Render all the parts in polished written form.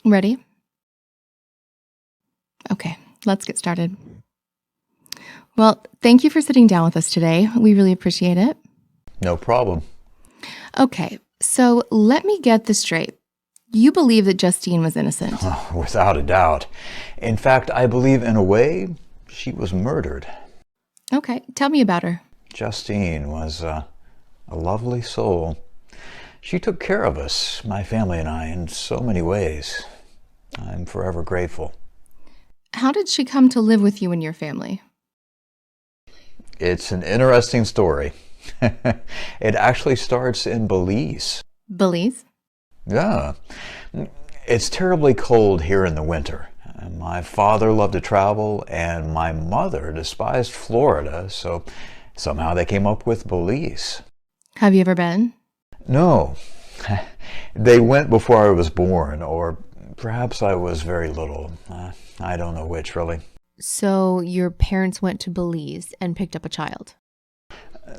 Ready? Okay, let's get started. Well, thank you for sitting down with us today. We really appreciate it. No problem. Okay, so let me get this straight. You believe that Justine was innocent? Oh, without a doubt. In fact, I believe in a way she was murdered. Okay, tell me about her. Justine was a lovely soul. She took care of us, my family and I, in so many ways. I'm forever grateful. How did she come to live with you and your family? It's an interesting story. It actually starts in Belize. Belize? Yeah. It's terribly cold here in the winter. My father loved to travel, and my mother despised Florida, so somehow they came up with Belize. Have you ever been? No. They went before I was born, or perhaps I was very little. I don't know which, really. So your parents went to Belize and picked up a child?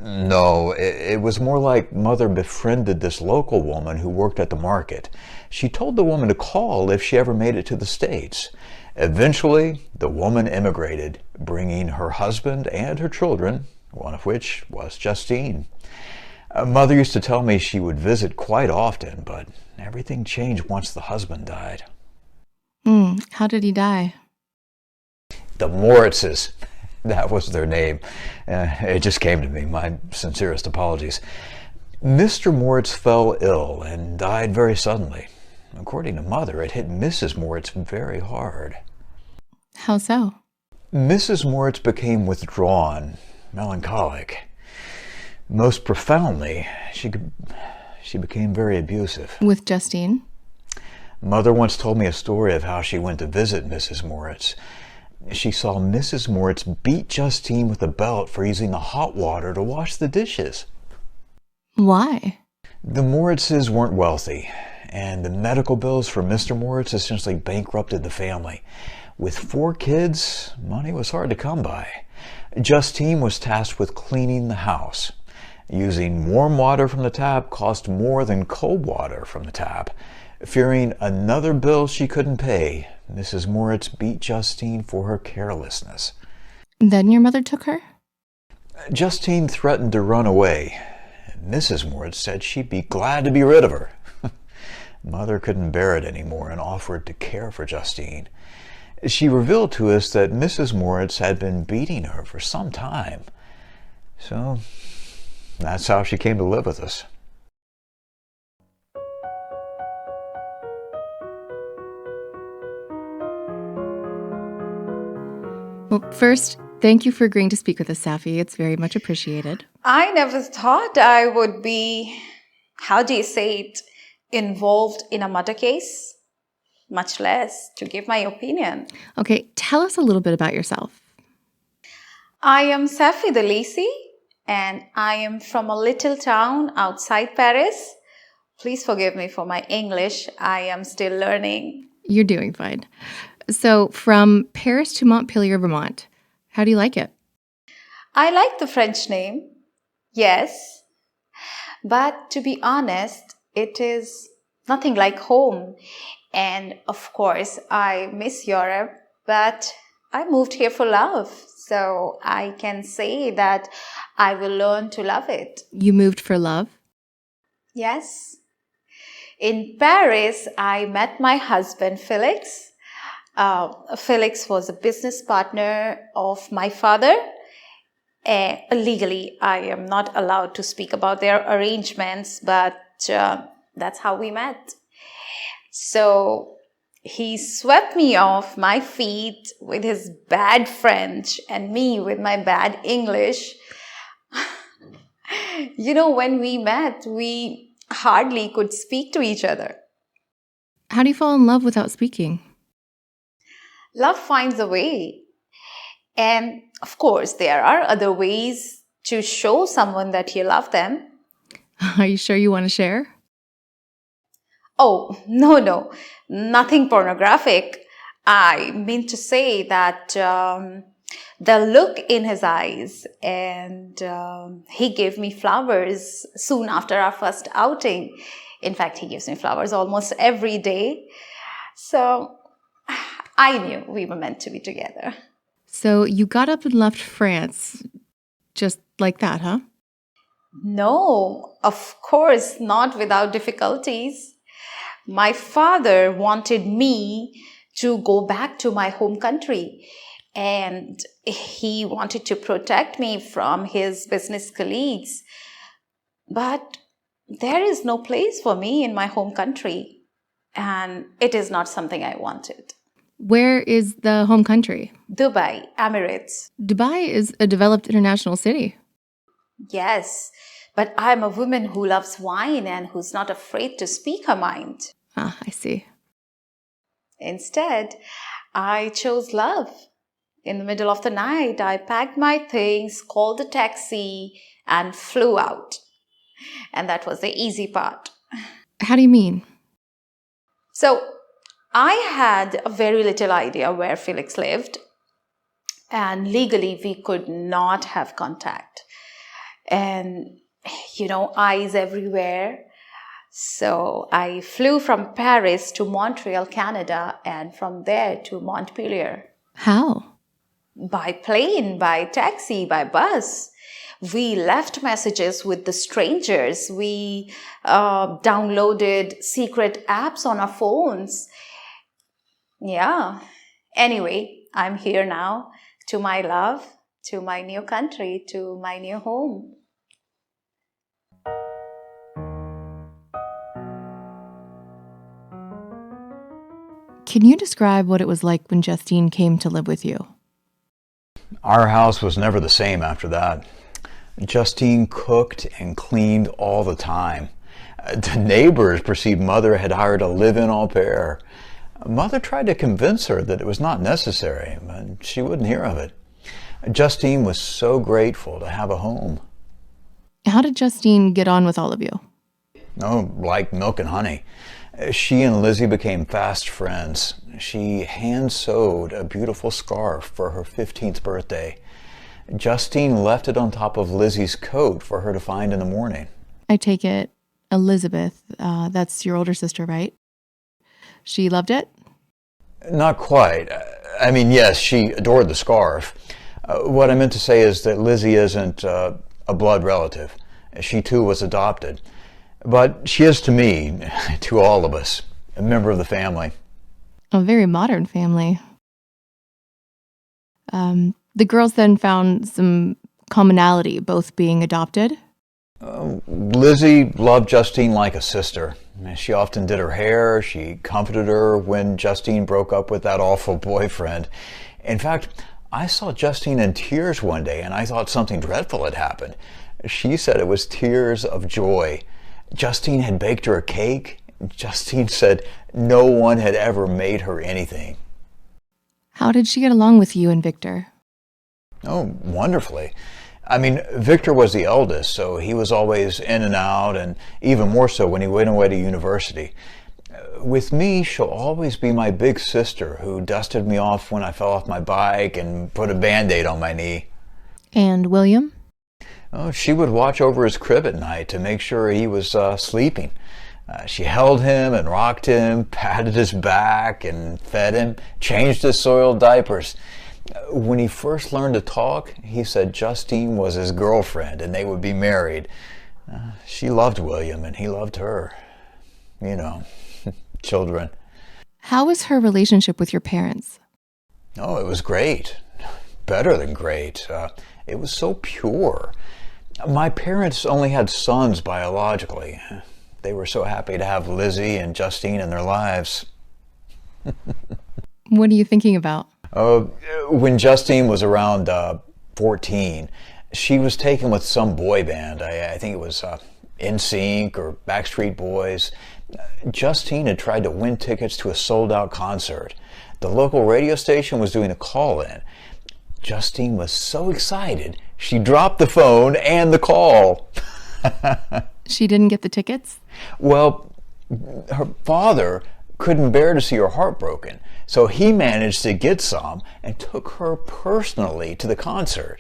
No, it was more like Mother befriended this local woman who worked at the market. She told the woman to call if she ever made it to the States. Eventually, the woman immigrated, bringing her husband and her children, one of which was Justine. Mother used to tell me she would visit quite often, but everything changed once the husband died. How did he die? The Moritzes. That was their name. It just came to me. My sincerest apologies. Mr. Moritz fell ill and died very suddenly. According to Mother, it hit Mrs. Moritz very hard. How so? Mrs. Moritz became withdrawn, melancholic. Most profoundly, she became very abusive. With Justine? Mother once told me a story of how she went to visit Mrs. Moritz. She saw Mrs. Moritz beat Justine with a belt for using the hot water to wash the dishes. Why? The Moritzes weren't wealthy, and the medical bills for Mr. Moritz essentially bankrupted the family. With 4 kids, money was hard to come by. Justine was tasked with cleaning the house. Using warm water from the tap cost more than cold water from the tap. Fearing another bill she couldn't pay, Mrs. Moritz beat Justine for her carelessness. Then your mother took her? Justine threatened to run away. Mrs. Moritz said she'd be glad to be rid of her. Mother couldn't bear it anymore and offered to care for Justine. She revealed to us that Mrs. Moritz had been beating her for some time. So that's how she came to live with us. Well, first, thank you for agreeing to speak with us, Safi. It's very much appreciated. I never thought I would be, how do you say it, involved in a murder case, much less to give my opinion. Okay, tell us a little bit about yourself. I am Safi the Lacy, and I am from a little town outside Paris. Please forgive me for my English. I am still learning. You're doing fine. So, from Paris to Montpelier, Vermont, how do you like it? I like the French name, yes. But to be honest, it is nothing like home. And of course, I miss Europe, but I moved here for love. So I can say that I will learn to love it. You moved for love? Yes. In Paris, I met my husband, Felix. Felix was a business partner of my father. Legally, I am not allowed to speak about their arrangements, but that's how we met. So he swept me off my feet with his bad French and me with my bad English. When we met, we hardly could speak to each other. How do you fall in love without speaking? Love finds a way. And of course, there are other ways to show someone that you love them. Are you sure you want to share? Oh, no, nothing pornographic. I mean to say that the look in his eyes, and he gave me flowers soon after our first outing. In fact, he gives me flowers almost every day. So I knew we were meant to be together. So you got up and left France just like that, huh? No, of course, not without difficulties. My father wanted me to go back to my home country, and he wanted to protect me from his business colleagues. But there is no place for me in my home country, and it is not something I wanted. Where is the home country? Dubai, Emirates. Dubai is a developed international city. Yes, but I'm a woman who loves wine and who's not afraid to speak her mind. Ah, I see. Instead, I chose love. In the middle of the night, I packed my things, called a taxi, and flew out. And that was the easy part. How do you mean? So, I had a very little idea where Felix lived, and legally we could not have contact. And, eyes everywhere. So I flew from Paris to Montreal, Canada, and from there to Montpellier. How? By plane, by taxi, by bus. We left messages with the strangers. We downloaded secret apps on our phones. Yeah. Anyway, I'm here now, to my love, to my new country, to my new home. Can you describe what it was like when Justine came to live with you? Our house was never the same after that. Justine cooked and cleaned all the time. The neighbors perceived Mother had hired a live-in au pair. Mother tried to convince her that it was not necessary, but she wouldn't hear of it. Justine was so grateful to have a home. How did Justine get on with all of you? Oh, like milk and honey. She and Lizzie became fast friends. She hand-sewed a beautiful scarf for her 15th birthday. Justine left it on top of Lizzie's coat for her to find in the morning. I take it Elizabeth, that's your older sister, right? She loved it? Not quite. I mean, yes, she adored the scarf. What I meant to say is that Lizzie isn't a blood relative. She too was adopted. But she is to me, to all of us, a member of the family. A very modern family. The girls then found some commonality, both being adopted. Lizzie loved Justine like a sister. She often did her hair. She comforted her when Justine broke up with that awful boyfriend. In fact, I saw Justine in tears one day, and I thought something dreadful had happened. She said it was tears of joy. Justine had baked her a cake. Justine said no one had ever made her anything. How did she get along with you and Victor? Oh, wonderfully. I mean, Victor was the eldest, so he was always in and out, and even more so when he went away to university. With me, she'll always be my big sister who dusted me off when I fell off my bike and put a Band-Aid on my knee. And William? Oh, she would watch over his crib at night to make sure he was sleeping. She held him and rocked him, patted his back and fed him, changed his soiled diapers. When he first learned to talk, he said Justine was his girlfriend and they would be married. She loved William and he loved her. You know, children. How was her relationship with your parents? Oh, it was great. Better than great. It was so pure. My parents only had sons biologically. They were so happy to have Lizzie and Justine in their lives. What are you thinking about? When Justine was around 14, she was taken with some boy band. I think it was NSYNC or Backstreet Boys. Justine had tried to win tickets to a sold-out concert. The local radio station was doing a call-in. Justine was so excited, she dropped the phone and the call. She didn't get the tickets? Well, her father couldn't bear to see her heartbroken, so he managed to get some and took her personally to the concert.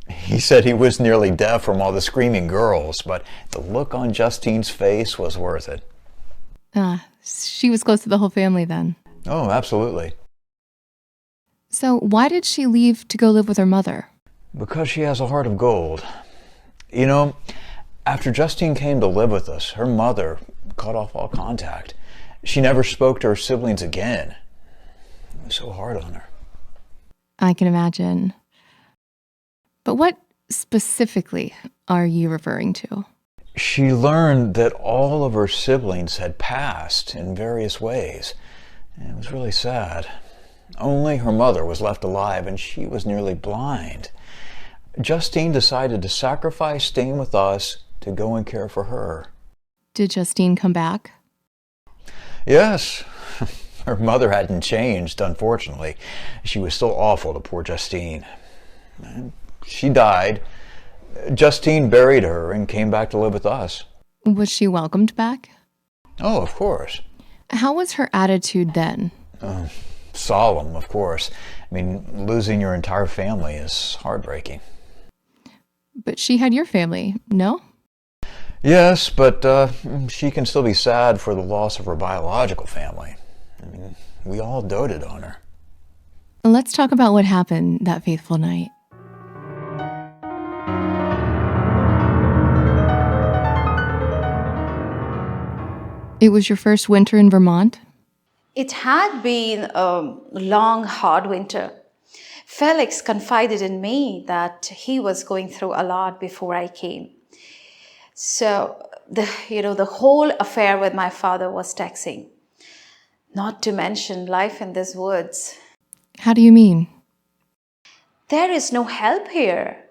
He said he was nearly deaf from all the screaming girls, but the look on Justine's face was worth it. She was close to the whole family then. Oh, absolutely. So why did she leave to go live with her mother? Because she has a heart of gold. You know, after Justine came to live with us, her mother cut off all contact. She never spoke to her siblings again. It was so hard on her. I can imagine. But what specifically are you referring to? She learned that all of her siblings had passed in various ways. And it was really sad. Only her mother was left alive, and she was nearly blind. Justine decided to sacrifice staying with us to go and care for her. Did Justine come back? Yes. Her mother hadn't changed, unfortunately. She was still awful to poor Justine. And she died. Justine buried her and came back to live with us. Was she welcomed back? Oh, of course. How was her attitude then? Solemn, of course. I mean, losing your entire family is heartbreaking. But she had your family, no? Yes, but she can still be sad for the loss of her biological family. I mean, we all doted on her. Let's talk about what happened that fateful night. It was your first winter in Vermont? It had been a long, hard winter. Felix confided in me that he was going through a lot before I came. So, the whole affair with my father was taxing. Not to mention life in these woods. How do you mean? There is no help here.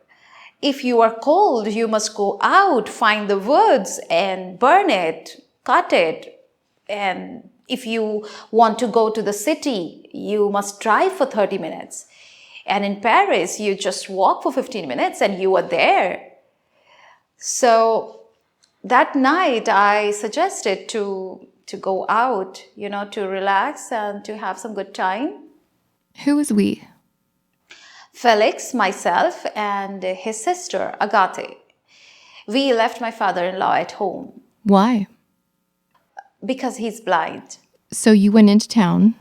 If you are cold, you must go out, find the woods and burn it, cut it. And if you want to go to the city, you must drive for 30 minutes. And in Paris, you just walk for 15 minutes and you are there. So that night, I suggested to go out, to relax and to have some good time. Who was we? Felix, myself, and his sister, Agathe. We left my father-in-law at home. Why? Because he's blind. So you went into town?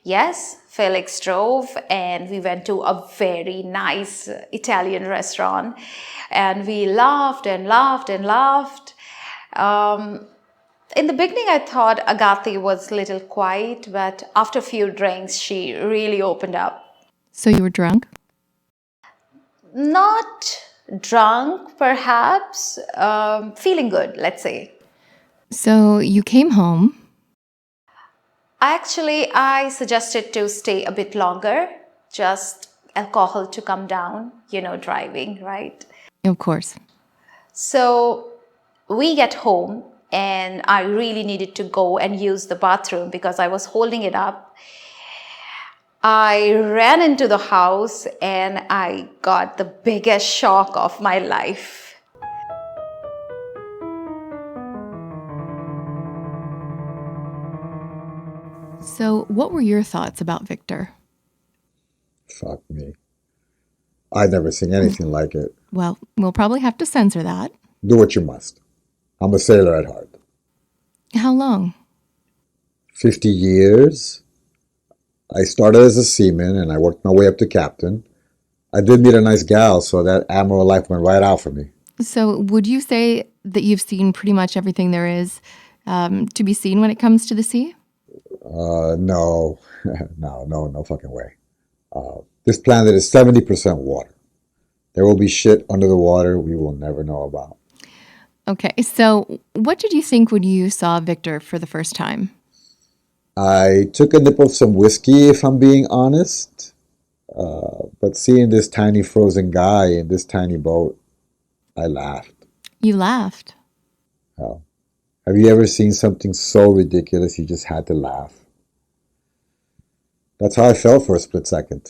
Yes, Felix drove and we went to a very nice Italian restaurant. And we laughed and laughed and laughed. In the beginning, I thought Agathe was a little quiet, but after a few drinks, she really opened up. So you were drunk? Not drunk, perhaps. Feeling good, let's say. So you came home. Actually, I suggested to stay a bit longer, just alcohol to come down, driving, right? Of course. So we get home and I really needed to go and use the bathroom because I was holding it up. I ran into the house and I got the biggest shock of my life. So what were your thoughts about Victor? Fuck me. I'd never seen anything like it. Well, we'll probably have to censor that. Do what you must. I'm a sailor at heart. How long? 50 years. I started as a seaman and I worked my way up to captain. I did meet a nice gal, so that admiral life went right out for me. So would you say that you've seen pretty much everything there is to be seen when it comes to the sea? No. No fucking way. This planet is 70% water. There will be shit under the water we will never know about. Okay, so what did you think when you saw Victor for the first time? I took a nip of some whiskey, if I'm being honest. But seeing this tiny frozen guy in this tiny boat, I laughed. You laughed? Hell, have you ever seen something so ridiculous you just had to laugh? That's how I felt for a split second.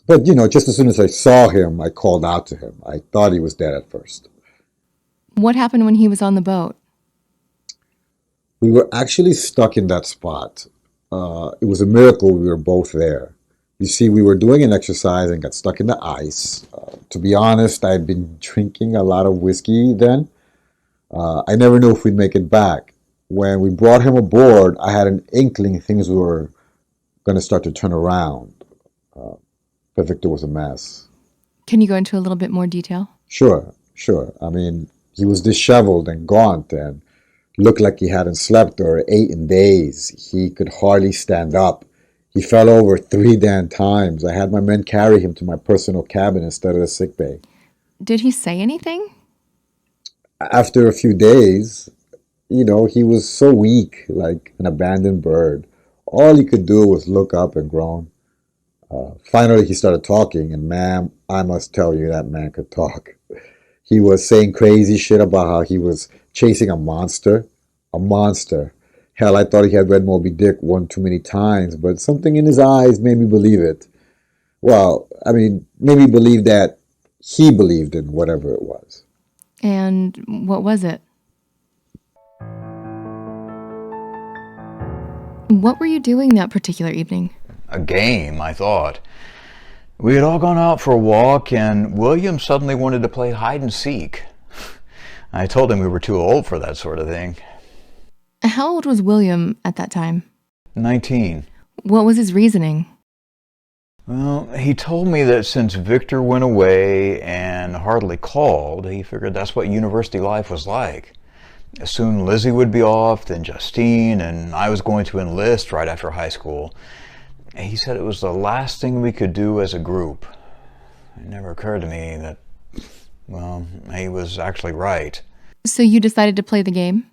But, just as soon as I saw him, I called out to him. I thought he was dead at first. What happened when he was on the boat? We were actually stuck in that spot. It was a miracle we were both there. You see, we were doing an exercise and got stuck in the ice. To be honest, I'd been drinking a lot of whiskey then. I never knew if we'd make it back. when we brought him aboard, I had an inkling things were going to start to turn around. But Victor was a mess. Can you go into a little bit more detail? Sure. I mean, he was disheveled and gaunt and looked like he hadn't slept or ate in days. He could hardly stand up. He fell over 3 damn times. I had my men carry him to my personal cabin instead of the sick bay. Did he say anything? After a few days, he was so weak, like an abandoned bird. All he could do was look up and groan. Finally, he started talking, and ma'am, I must tell you, that man could talk. He was saying crazy shit about how he was chasing a monster. A monster. Hell, I thought he had read Moby Dick one too many times, but something in his eyes made me believe it. Well, I mean, made me believe that he believed in whatever it was. And what was it? What were you doing that particular evening? A game, I thought. We had all gone out for a walk, and William suddenly wanted to play hide and seek. I told him we were too old for that sort of thing. How old was William at that time? 19. What was his reasoning? Well, he told me that since Victor went away and hardly called, he figured that's what university life was like. Soon Lizzie would be off, then Justine, and I was going to enlist right after high school. He said it was the last thing we could do as a group. It never occurred to me that, well, he was actually right. So you decided to play the game?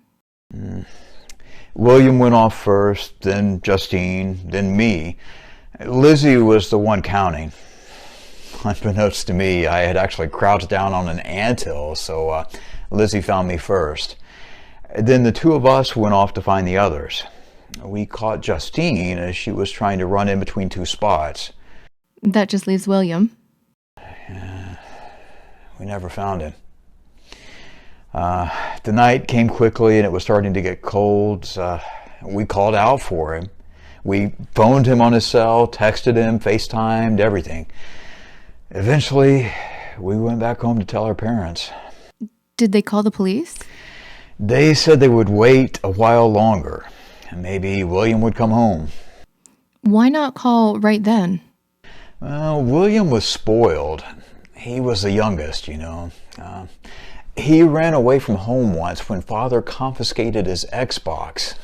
William went off first, then Justine, then me. Lizzie was the one counting. Unbeknownst to me, I had actually crouched down on an anthill, so Lizzie found me first. Then the two of us went off to find the others. We caught Justine as she was trying to run in between 2 spots. That just leaves William. We never found him. The night came quickly and it was starting to get cold. We called out for him. We phoned him on his cell, texted him, FaceTimed, everything. Eventually, we went back home to tell our parents. Did they call the police? They said they would wait a while longer. Maybe William would come home. Why not call right then? Well, William was spoiled. He was the youngest, He ran away from home once when Father confiscated his Xbox.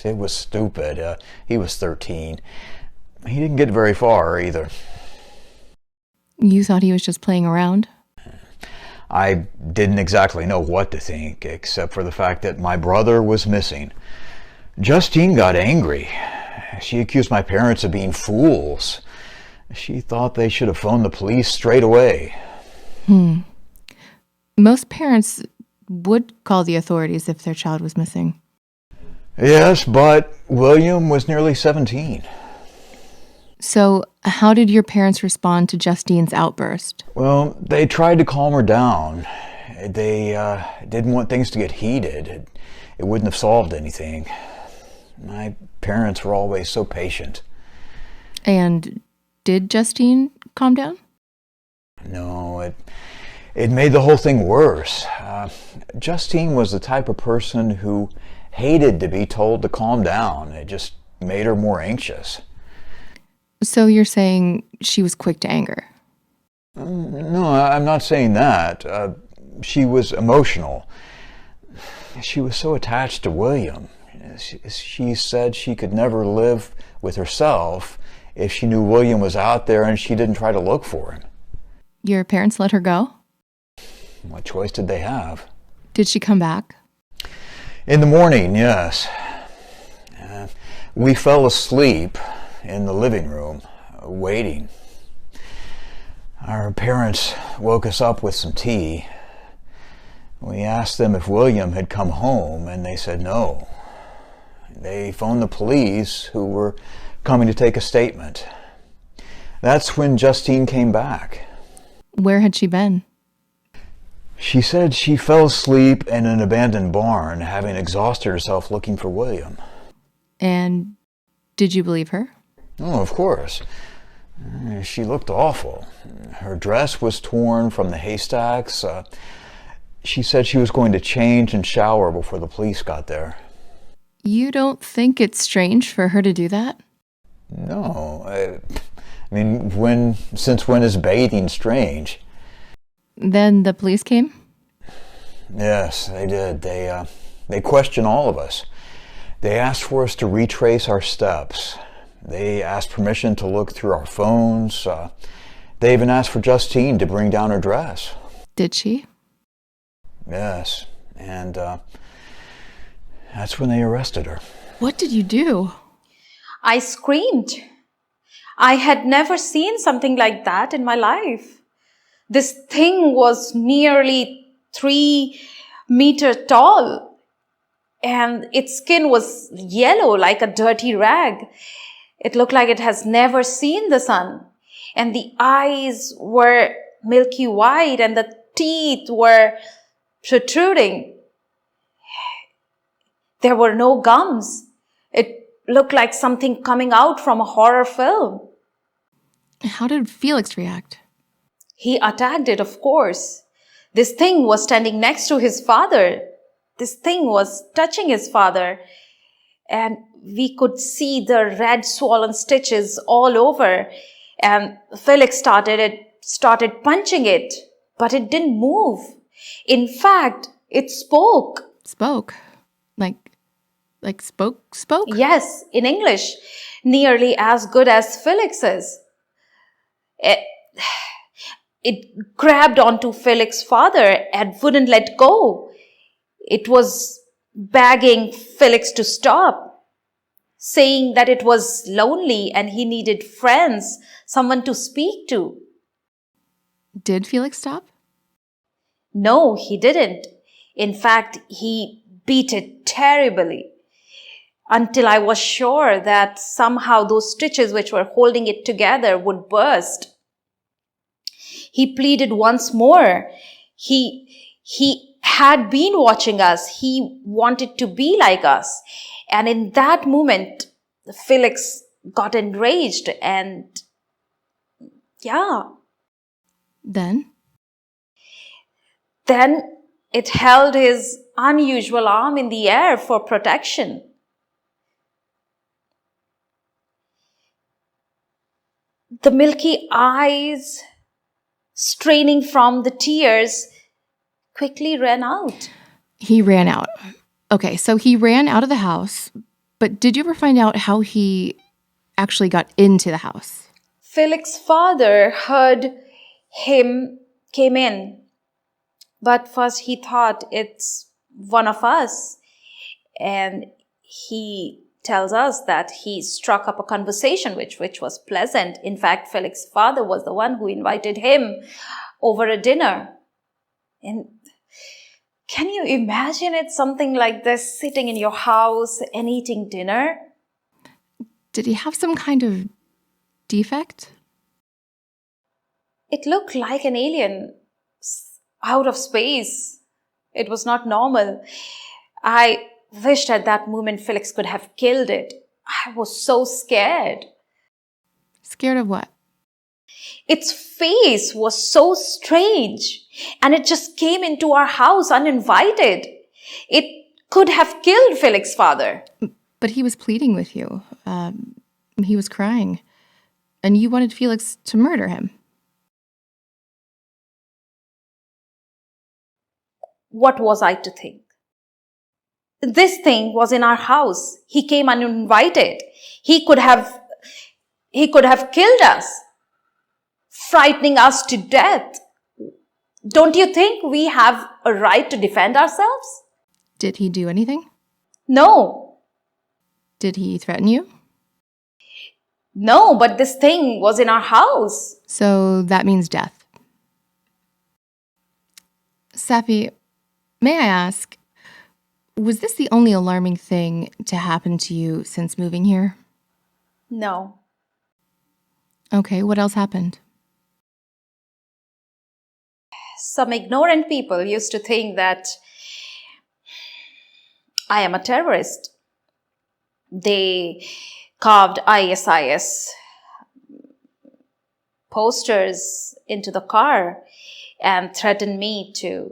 It was stupid. He was 13. He didn't get very far either. You thought he was just playing around? I didn't exactly know what to think, except for the fact that my brother was missing. Justine got angry. She accused my parents of being fools. She thought they should have phoned the police straight away. Most parents would call the authorities if their child was missing. Yes, but William was nearly 17. So how did your parents respond to Justine's outburst? Well, they tried to calm her down. They didn't want things to get heated. It wouldn't have solved anything. My parents were always so patient. And did Justine calm down? No, it made the whole thing worse. Justine was the type of person who hated to be told to calm down. It just made her more anxious. So you're saying she was quick to anger? No, I'm not saying that. She was emotional. She was so attached to William. She said she could never live with herself if she knew William was out there and she didn't try to look for him. Your parents let her go? What choice did they have? Did she come back? In the morning, yes. We fell asleep in the living room, waiting. Our parents woke us up with some tea. We asked them if William had come home, and they said no. They phoned the police, who were coming to take a statement. That's when Justine came back. Where had she been? She said she fell asleep in an abandoned barn, having exhausted herself looking for William. And did you believe her? Oh, of course. She looked awful. Her dress was torn from the haystacks. She said she was going to change and shower before the police got there. You don't think it's strange for her to do that? No, I mean, since when is bathing strange? Then the police came? Yes, they did. They questioned all of us. They asked for us to retrace our steps. They asked permission to look through our phones. They even asked for Justine to bring down her dress. Did she? Yes, and that's when they arrested her. What did you do? I screamed. I had never seen something like that in my life. This thing was nearly 3 meters tall, and its skin was yellow like a dirty rag. It looked like it has never seen the sun, and the eyes were milky white, and the teeth were protruding. There were no gums. It looked like something coming out from a horror film. How did Felix react? He attacked it, of course. This thing was standing next to his father. This thing was touching his father. And we could see the red swollen stitches all over. And Felix started punching it, but it didn't move. In fact, it spoke. Spoke? Like spoke? Yes, in English, nearly as good as Felix's. It grabbed onto Felix's father and wouldn't let go. It was begging Felix to stop, saying that it was lonely and he needed friends, someone to speak to. Did Felix stop? No, he didn't. In fact, he beat it terribly until I was sure that somehow those stitches which were holding it together would burst. He pleaded once more. He had been watching us. He wanted to be like us. And in that moment, Felix got enraged and Then it held his unusual arm in the air for protection. The milky eyes, straining from the tears, quickly ran out. He ran out. Okay, so he ran out of the house, but did you ever find out how he actually got into the house? Felix's father heard him came in, but first he thought it's one of us, and he tells us that he struck up a conversation which was pleasant. In fact, Felix's father was the one who invited him over a dinner. And can you imagine it, something like this, sitting in your house and eating dinner? Did he have some kind of defect? It looked like an alien out of space. It was not normal. I wished at that moment Felix could have killed it. I was so scared. Scared of what? Its face was so strange, and it just came into our house uninvited. It could have killed Felix's father. But he was pleading with you. He was crying. And you wanted Felix to murder him. What was I to think? This thing was in our house. He came uninvited. He could have killed us, frightening us to death. Don't you think we have a right to defend ourselves? Did he do anything? No. Did he threaten you? No, but this thing was in our house. So that means death. Safi, may I ask, was this the only alarming thing to happen to you since moving here? No. Okay, what else happened? Some ignorant people used to think that I am a terrorist. They carved ISIS posters into the car and threatened me to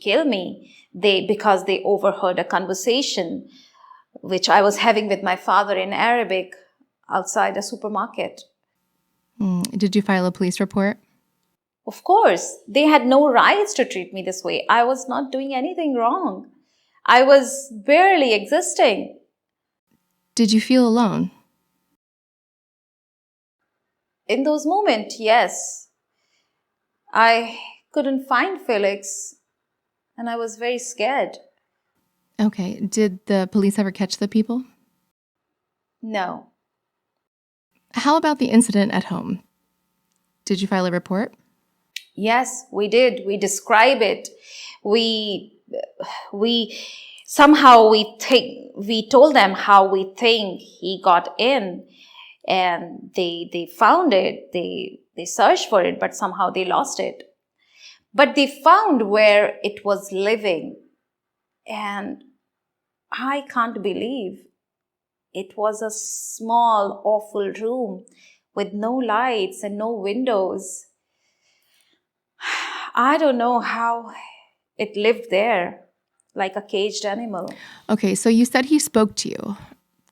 kill me because they overheard a conversation which I was having with my father in Arabic outside a supermarket. Did you file a police report? Of course, they had no rights to treat me this way. I was not doing anything wrong. I was barely existing. Did you feel alone? In those moments, yes. I couldn't find Felix, and I was very scared. Okay. Did the police ever catch the people? No. How about the incident at home? Did you file a report? Yes, we did. We describe it. We somehow we told them how we think he got in, and they found it. They searched for it, but somehow they lost it. But they found where it was living, and I can't believe it was a small, awful room with no lights and no windows. I don't know how it lived there, like a caged animal. Okay, so you said he spoke to you.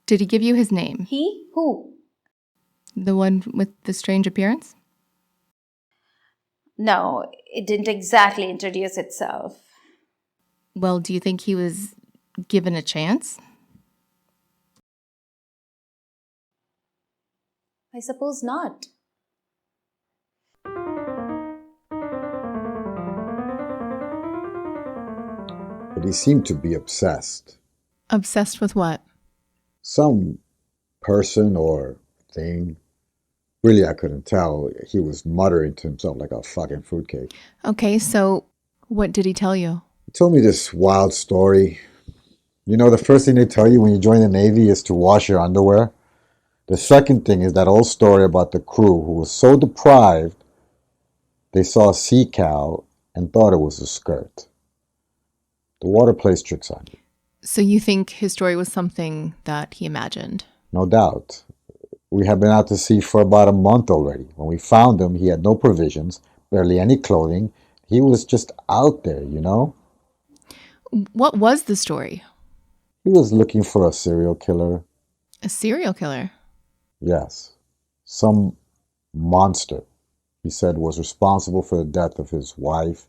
Did he give you his name? He? Who? The one with the strange appearance? No, it didn't exactly introduce itself. Well, do you think he was given a chance? I suppose not. But he seemed to be obsessed. Obsessed with what? Some person or thing. Really, I couldn't tell. He was muttering to himself like a fucking fruitcake. Okay, so what did he tell you? He told me this wild story. You know, the first thing they tell you when you join the Navy is to wash your underwear. The second thing is that old story about the crew who was so deprived they saw a sea cow and thought it was a skirt. The water plays tricks on you. So you think his story was something that he imagined? No doubt. We had been out to sea for about a month already. When we found him, he had no provisions, barely any clothing. He was just out there, you know? What was the story? He was looking for a serial killer. A serial killer? Yes. Some monster, he said, was responsible for the death of his wife,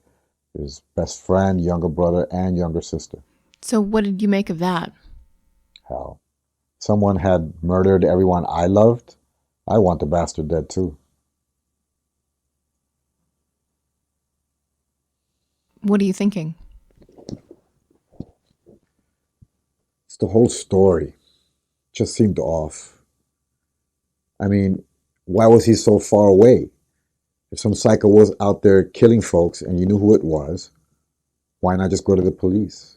his best friend, younger brother, and younger sister. So what did you make of that? Hell. Someone had murdered everyone I loved. I want the bastard dead too. What are you thinking? It's the whole story. Just seemed off. I mean, why was he so far away? If some psycho was out there killing folks and you knew who it was, why not just go to the police?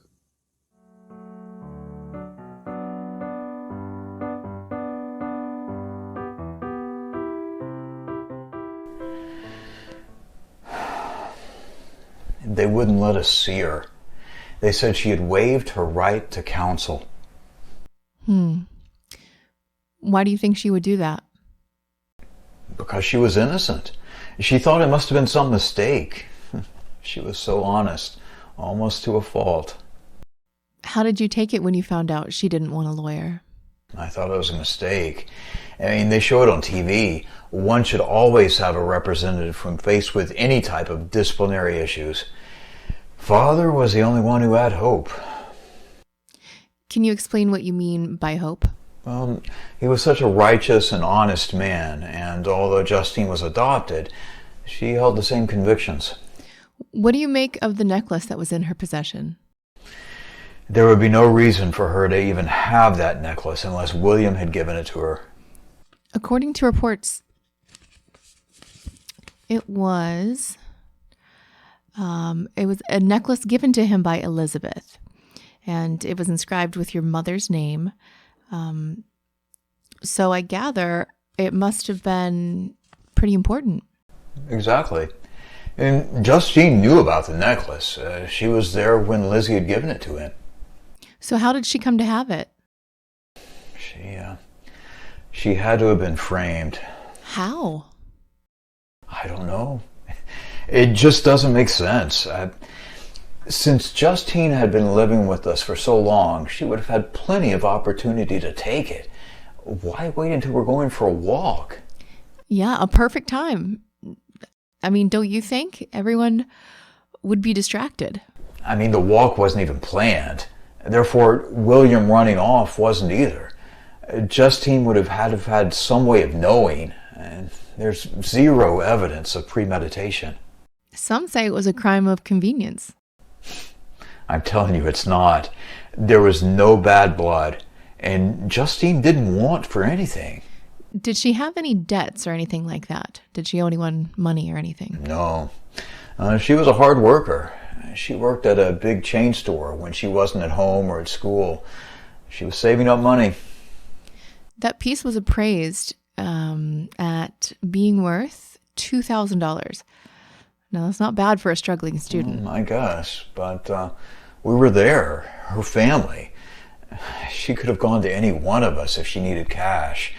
They wouldn't let us see her. They said she had waived her right to counsel. Why do you think she would do that? Because she was innocent. She thought it must have been some mistake. She was so honest, almost to a fault. How did you take it when you found out she didn't want a lawyer? I thought it was a mistake. I mean, they show it on TV. One should always have a representative when faced with any type of disciplinary issues. Father was the only one who had hope. Can you explain what you mean by hope? Well, he was such a righteous and honest man, and although Justine was adopted, she held the same convictions. What do you make of the necklace that was in her possession? There would be no reason for her to even have that necklace unless William had given it to her. According to reports, it was a necklace given to him by Elizabeth, and it was inscribed with your mother's name. So I gather it must have been pretty important. Exactly. And Justine knew about the necklace. She was there when Lizzie had given it to him. So how did she come to have it? She had to have been framed. How? I don't know. It just doesn't make sense. Since Justine had been living with us for so long, she would have had plenty of opportunity to take it. Why wait until we're going for a walk? Yeah, a perfect time. I mean, don't you think? Everyone would be distracted. I mean, the walk wasn't even planned. Therefore, William running off wasn't either. Justine would have had some way of knowing, and there's zero evidence of premeditation. Some say it was a crime of convenience. I'm telling you, it's not. There was no bad blood, and Justine didn't want for anything. Did she have any debts or anything like that? Did she owe anyone money or anything? No. She was a hard worker. She worked at a big chain store when she wasn't at home or at school. She was saving up money. That piece was appraised at being worth $2,000. Now, that's not bad for a struggling student. I guess, but we were there, her family. She could have gone to any one of us if she needed cash.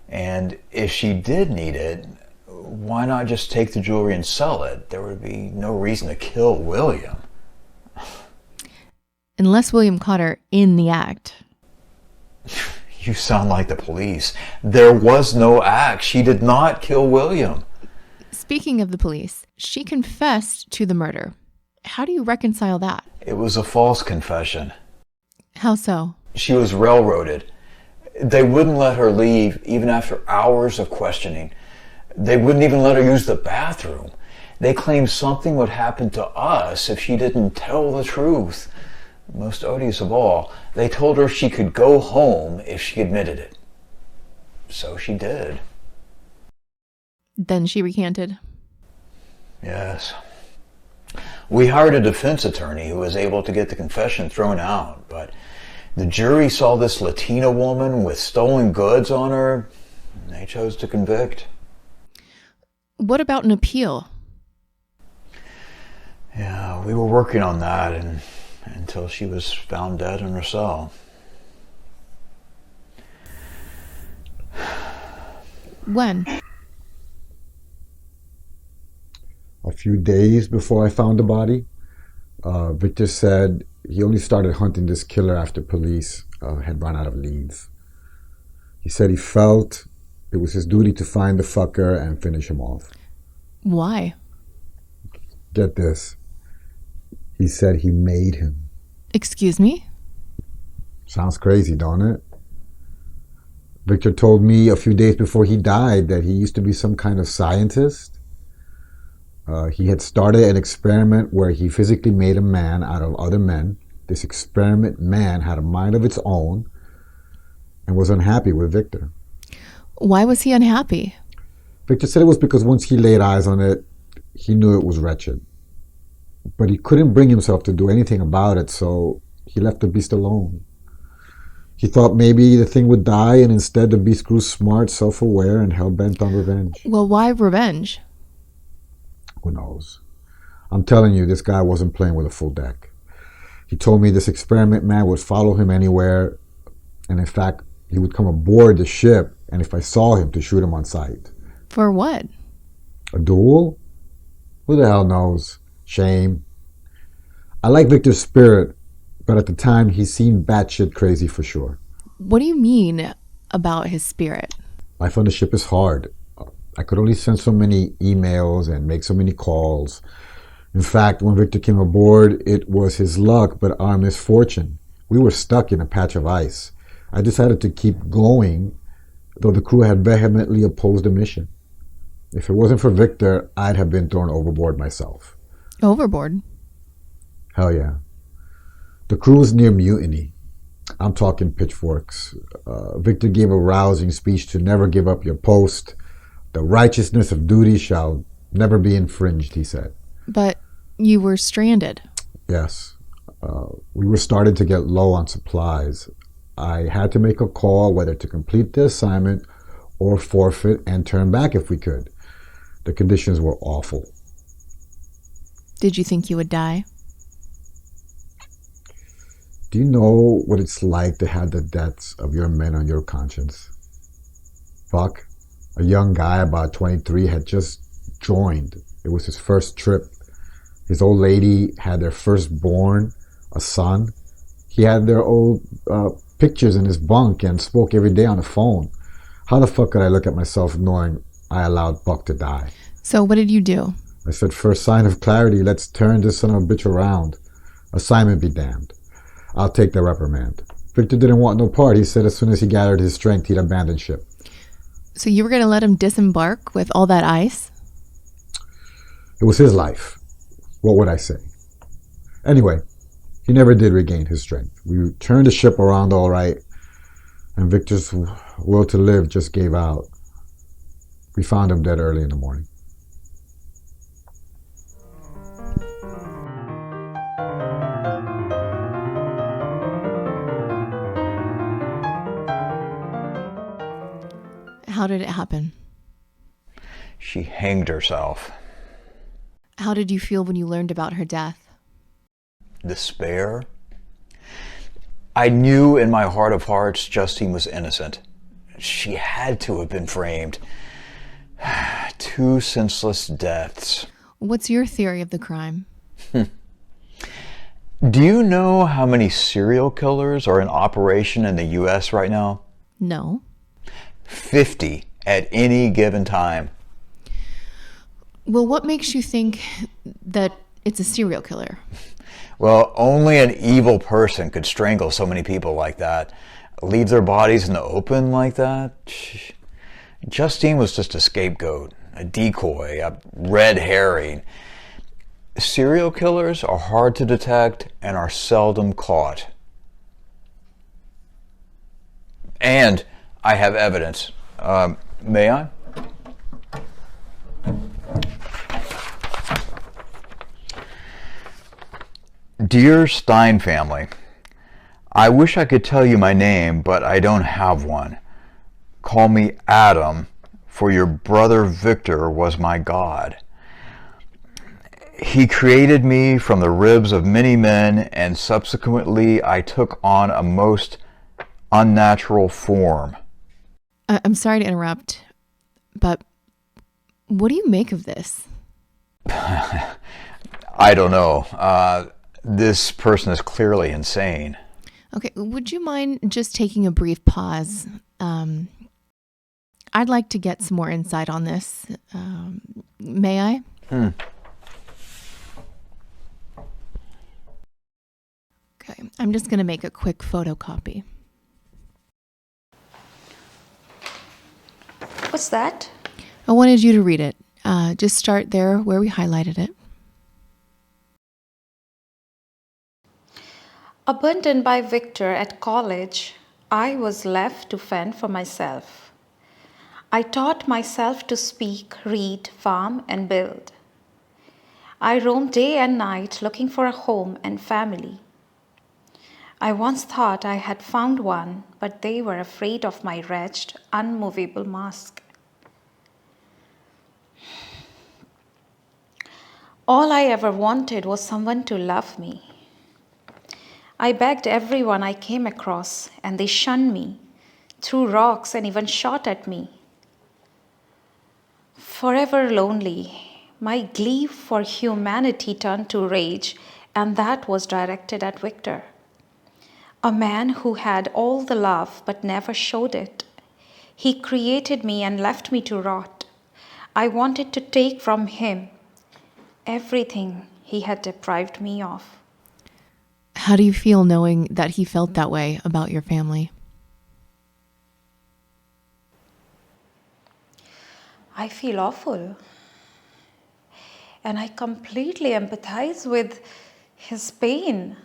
And if she did need it, why not just take the jewelry and sell it? There would be no reason to kill William. Unless William caught her in the act. You sound like the police. There was no act. She did not kill William. Speaking of the police, she confessed to the murder. How do you reconcile that? It was a false confession. How so? She was railroaded. They wouldn't let her leave even after hours of questioning. They wouldn't even let her use the bathroom. They claimed something would happen to us if she didn't tell the truth. Most odious of all, they told her she could go home if she admitted it. So she did. Then she recanted. Yes. We hired a defense attorney who was able to get the confession thrown out, but the jury saw this Latina woman with stolen goods on her, and they chose to convict. What about an appeal? Yeah, we were working on that until she was found dead in her cell. When? A few days before I found the body. Victor said he only started hunting this killer after police had run out of leads. He said he felt it was his duty to find the fucker and finish him off. Why? Get this. He said he made him. Excuse me? Sounds crazy, don't it? Victor told me a few days before he died that he used to be some kind of scientist. He had started an experiment where he physically made a man out of other men. This experiment man had a mind of its own and was unhappy with Victor. Why was he unhappy? Victor said it was because once he laid eyes on it, he knew it was wretched. But he couldn't bring himself to do anything about it, so he left the beast alone. He thought maybe the thing would die, and instead the beast grew smart, self-aware, and hell-bent on revenge. Well, why revenge? Who knows? I'm telling you, this guy wasn't playing with a full deck. He told me this experiment man would follow him anywhere, and in fact, he would come aboard the ship, and if I saw him, to shoot him on sight. For what? A duel? Who the hell knows? Shame. I like Victor's spirit, but at the time, he seemed batshit crazy for sure. What do you mean about his spirit? Life on the ship is hard. I could only send so many emails and make so many calls. In fact, when Victor came aboard, it was his luck, but our misfortune. We were stuck in a patch of ice. I decided to keep going, though the crew had vehemently opposed the mission. If it wasn't for Victor, I'd have been thrown overboard myself. Overboard? Hell yeah. The crew was near mutiny. I'm talking pitchforks. Victor gave a rousing speech to never give up your post. The righteousness of duty shall never be infringed, he said. But you were stranded. Yes. We were starting to get low on supplies. I had to make a call whether to complete the assignment or forfeit and turn back if we could. The conditions were awful. Did you think you would die? Do you know what it's like to have the deaths of your men on your conscience? Buck, a young guy about 23, had just joined. It was his first trip. His old lady had their firstborn, a son. He had their old pictures in his bunk and spoke every day on the phone. How the fuck could I look at myself knowing I allowed Buck to die? So what did you do? I said, first sign of clarity, let's turn this son of a bitch around. Assignment be damned. I'll take the reprimand. Victor didn't want no part. He said as soon as he gathered his strength, he'd abandon ship. So you were going to let him disembark with all that ice? It was his life. What would I say? Anyway, he never did regain his strength. We turned the ship around all right, and Victor's will to live just gave out. We found him dead early in the morning. How did it happen? She hanged herself. How did you feel when you learned about her death? Despair. I knew in my heart of hearts Justine was innocent. She had to have been framed. 2 senseless deaths. What's your theory of the crime? Do you know how many serial killers are in operation in the U.S. right now? No. 50 at any given time. Well, what makes you think that it's a serial killer? Well, only an evil person could strangle so many people like that. Leave their bodies in the open like that. Justine was just a scapegoat, a decoy, a red herring. Serial killers are hard to detect and are seldom caught. And I have evidence. May I? Dear Stein family, I wish I could tell you my name, but I don't have one. Call me Adam, for your brother Victor was my God. He created me from the ribs of many men, and subsequently I took on a most unnatural form. I'm sorry to interrupt, but what do you make of this? I don't know. This person is clearly insane. Okay, would you mind just taking a brief pause? I'd like to get some more insight on this. May I? Okay, I'm just going to make a quick photocopy. What's that? I wanted you to read it. Just start there where we highlighted it. Abandoned by Victor at college, I was left to fend for myself. I taught myself to speak, read, farm, and build. I roamed day and night looking for a home and family. I once thought I had found one, but they were afraid of my wretched, unmovable mask. All I ever wanted was someone to love me. I begged everyone I came across, and they shunned me, threw rocks, and even shot at me. Forever lonely, my glee for humanity turned to rage, and that was directed at Victor. A man who had all the love but never showed it. He created me and left me to rot. I wanted to take from him everything he had deprived me of. How do you feel knowing that he felt that way about your family? I feel awful. And I completely empathize with his pain.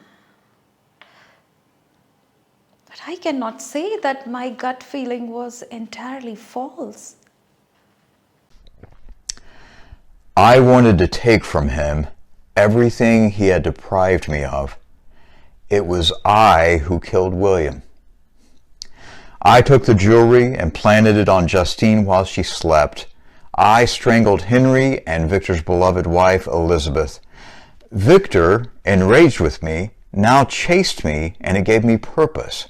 But I cannot say that my gut feeling was entirely false. I wanted to take from him everything he had deprived me of. It was I who killed William. I took the jewelry and planted it on Justine while she slept. I strangled Henry and Victor's beloved wife, Elizabeth. Victor, enraged with me, now chased me, and it gave me purpose.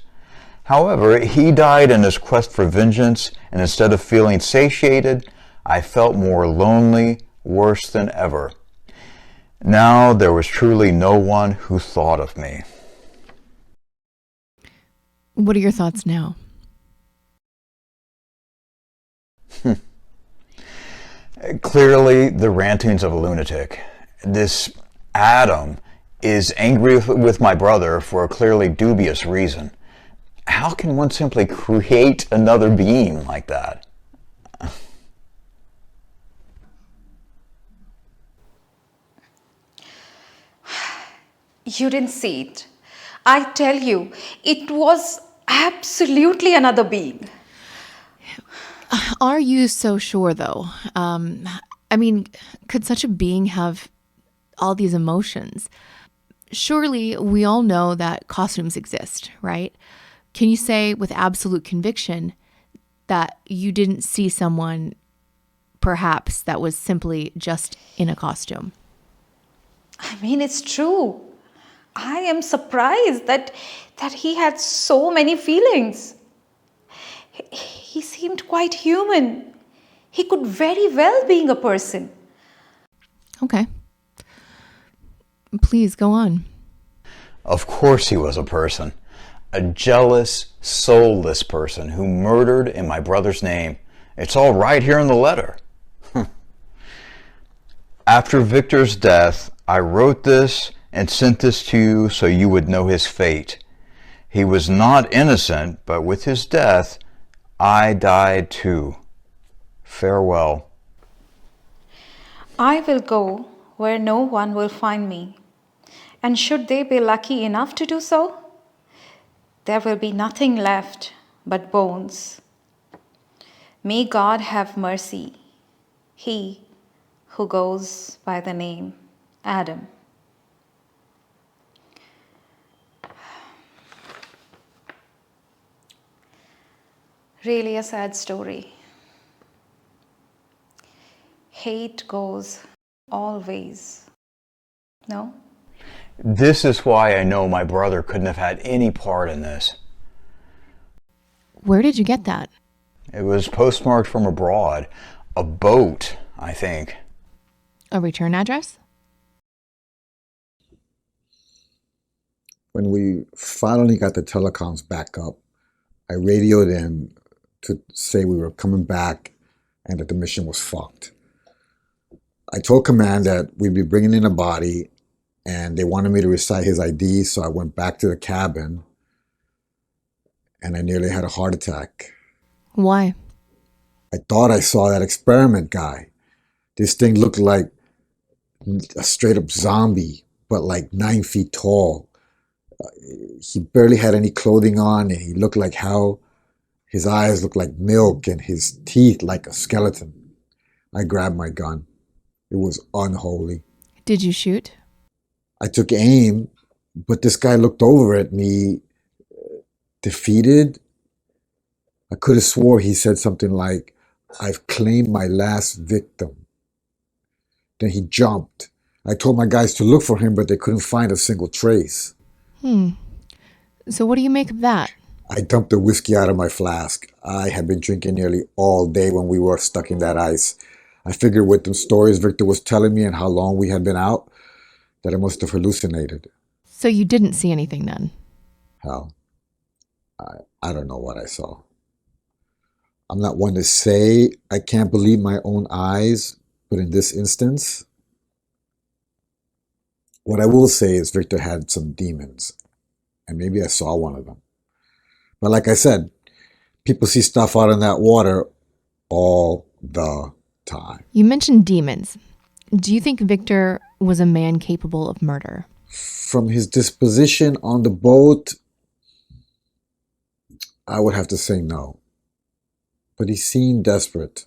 However, he died in his quest for vengeance, and instead of feeling satiated, I felt more lonely, worse than ever. Now there was truly no one who thought of me. What are your thoughts now? Clearly the rantings of a lunatic. This Adam is angry with my brother for a clearly dubious reason. How can one simply create another being like that? You didn't see it. I tell you, it was absolutely another being. Are you so sure, though? I mean, could such a being have all these emotions? Surely we all know that costumes exist, right? Can you say with absolute conviction that you didn't see someone, perhaps, that was simply just in a costume? I mean, it's true. I am surprised that he had so many feelings. He seemed quite human. He could very well be a person. Okay. Please go on. Of course he was a person. A jealous, soulless person who murdered in my brother's name. It's all right here in the letter. After Victor's death, I wrote this and sent this to you so you would know his fate. He was not innocent, but with his death, I died too. Farewell. I will go where no one will find me. And should they be lucky enough to do so, there will be nothing left but bones. May God have mercy, he who goes by the name Adam. Really a sad story. Hate goes always. No? This is why I know my brother couldn't have had any part in this. Where did you get that? It was postmarked from abroad. A boat, I think. A return address? When we finally got the telecoms back up, I radioed in to say we were coming back and that the mission was fucked. I told command that we'd be bringing in a body and they wanted me to recite his ID, so I went back to the cabin and I nearly had a heart attack. Why? I thought I saw that experiment guy. This thing looked like a straight up zombie, but like 9 feet tall. He barely had any clothing on and he looked like how his eyes looked like milk and his teeth like a skeleton. I grabbed my gun. It was unholy. Did you shoot? I took aim, but this guy looked over at me, defeated. I could have swore he said something like, "I've claimed my last victim." Then he jumped. I told my guys to look for him, but they couldn't find a single trace. So what do you make of that? I dumped the whiskey out of my flask. I had been drinking nearly all day when we were stuck in that ice. I figured with the stories Victor was telling me and how long we had been out, that I must have hallucinated. So you didn't see anything then? Hell, I don't know what I saw. I'm not one to say I can't believe my own eyes, but in this instance, what I will say is Victor had some demons, and maybe I saw one of them. But like I said, people see stuff out in that water all the time. You mentioned demons. Do you think Victor was a man capable of murder? From his disposition on the boat, I would have to say no. But he seemed desperate,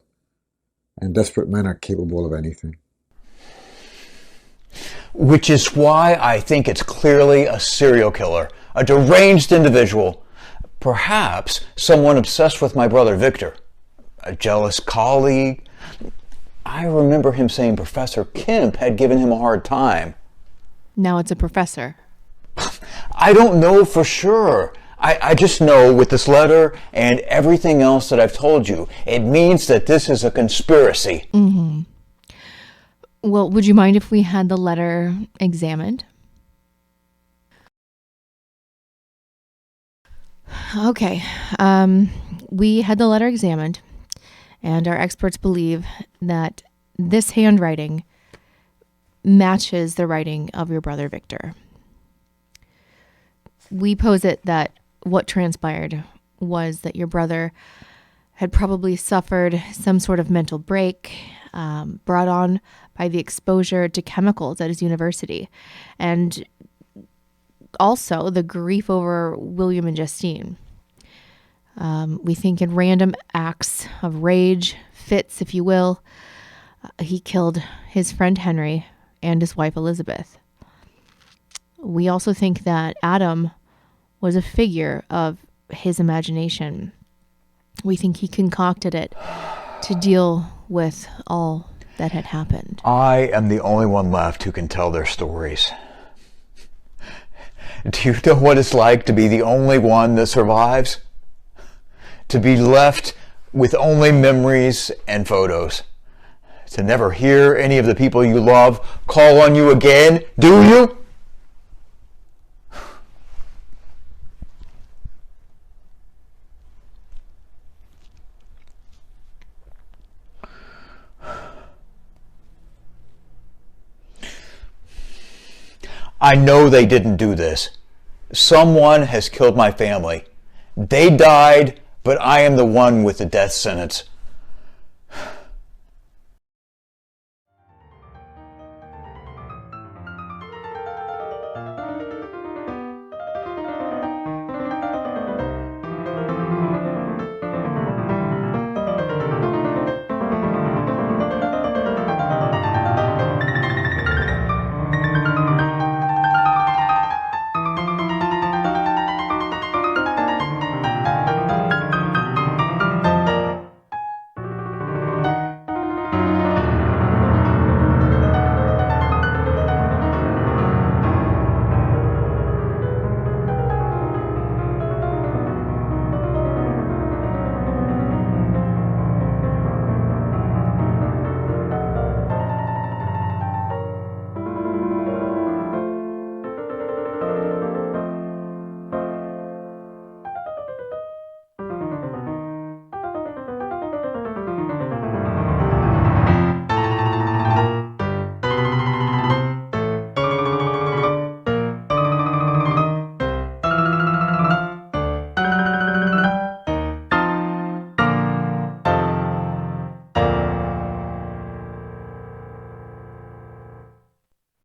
and desperate men are capable of anything. Which is why I think it's clearly a serial killer, a deranged individual, perhaps someone obsessed with my brother Victor, a jealous colleague. I remember him saying Professor Kemp had given him a hard time. Now it's a professor. I don't know for sure. I just know with this letter and everything else that I've told you, it means that this is a conspiracy. Well, would you mind if we had the letter examined? Okay. We had the letter examined, and our experts believe that this handwriting matches the writing of your brother Victor. We posit that what transpired was that your brother had probably suffered some sort of mental break brought on by the exposure to chemicals at his university, and also the grief over William and Justine. We think in random acts of rage, fits, if you will, he killed his friend Henry and his wife Elizabeth. We also think that Adam was a figure of his imagination. We think he concocted it to deal with all that had happened. I am the only one left who can tell their stories. Do you know what it's like to be the only one that survives? To be left with only memories and photos. To never hear any of the people you love call on you again, do you? I know they didn't do this. Someone has killed my family. They died, but I am the one with the death sentence.